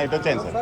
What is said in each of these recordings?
ఇటు వచ్చాను సార్.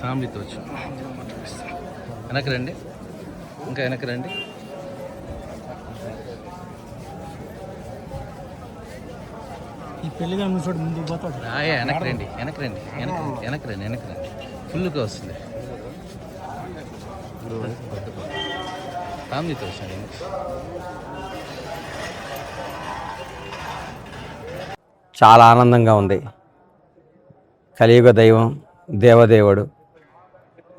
ఫ్యామిలీతో వచ్చి వెనక్కి రండి, ఇంకా వెనక్కి రండి. ఈ పెళ్ళిగా చోటు ముందుకు పోతాడు. వెనక్కి రండి, వెనక్కి రండి, వెనక్కి రండి, వెనక్కి రండి. ఫుల్గా వస్తుంది. ఫ్యామిలీతో వచ్చాను. చాలా ఆనందంగా ఉంది. కలియుగ దైవం, దేవదేవుడు,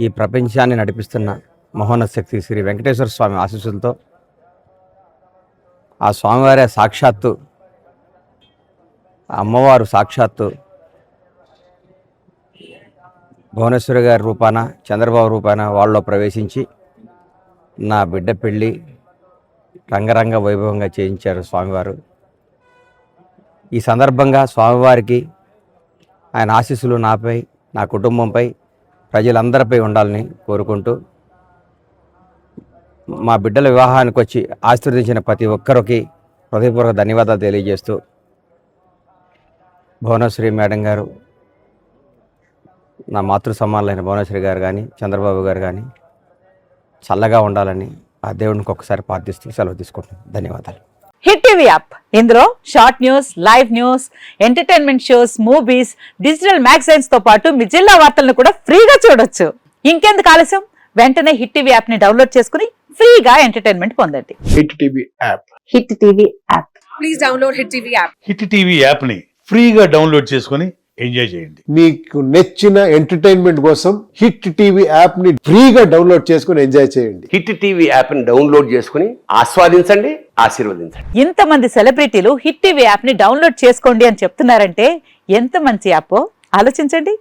ఈ ప్రపంచాన్ని నడిపిస్తున్న మహోన్నత శక్తి శ్రీ వెంకటేశ్వర స్వామి ఆశీస్సులతో ఆ స్వామివారే సాక్షాత్తు, అమ్మవారు సాక్షాత్తు భువనేశ్వరి గారి రూపాన, చంద్రబాబు రూపాన వాళ్ళలో ప్రవేశించి నా బిడ్డ పెళ్ళి రంగరంగ వైభవంగా చేయించారు స్వామివారు. ఈ సందర్భంగా స్వామివారికి ఆయన ఆశీస్సులు నాపై, నా కుటుంబంపై, ప్రజలందరిపై ఉండాలని కోరుకుంటూ, మా బిడ్డల వివాహానికి వచ్చి ఆశీర్వదించిన ప్రతి ఒక్కరికి హృదయపూర్వక ధన్యవాదాలు తెలియజేస్తూ, భువనేశ్వరి మేడం గారు, నా మాతృ సమానులైన భువనేశ్వరి గారు కానీ, చంద్రబాబు గారు కానీ చల్లగా ఉండాలని ఆ దేవుడికి ఒక్కసారి ప్రార్థిస్తూ సెలవు తీసుకుంటున్నాను. ధన్యవాదాలు. హిట్ టీవీ యాప్, ఇందులో short news, live news, entertainment shows, movies, digital magazines తో పాటు మీ జిల్లా వార్తలను కూడా ఫ్రీగా చూడొచ్చు. ఇంకెందుకు ఆలస్యం, వెంటనే హిట్ టీవీ యాప్ ని డౌన్లోడ్ చేసుకుని ఫ్రీగా ఎంటర్టైన్మెంట్ పొందండి. Hit TV app. Hit TV app. Please download hit TV app. Hit TV app ని ఫ్రీగా డౌన్లోడ్ చేసుకుని ఎంజాయ్ చేయండి. మీకు నచ్చిన ఎంటర్టైన్మెంట్ కోసం హిట్ టీవీ యాప్ ని ఫ్రీగా డౌన్లోడ్ చేసుకుని ఎంజాయ్ చేయండి. హిట్ టీవీ యాప్ ని డౌన్లోడ్ చేసుకుని ఆస్వాదించండి, ఆశీర్వదించండి. ఇంతమంది సెలబ్రిటీలు హిట్ టీవీ యాప్ ని డౌన్లోడ్ చేసుకోండి అని చెప్తున్నారంటే ఎంత మంచి యాప్ ఆలోచించండి.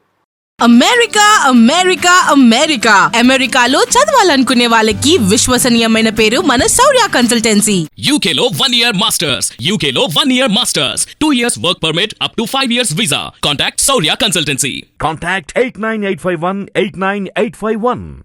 అమెరికా అమెరికా అమెరికా అమెరికాలో చదవాలనుకునే వాళ్ళకి విశ్వసనీయమైన పేరు మన శౌర్య కన్సల్టెన్సీ. UK లో 1 year masters, UK లో 1 year masters, 2 years work permit up to 5 years visa. Contact Saurya Consultancy. Contact 89851 89851.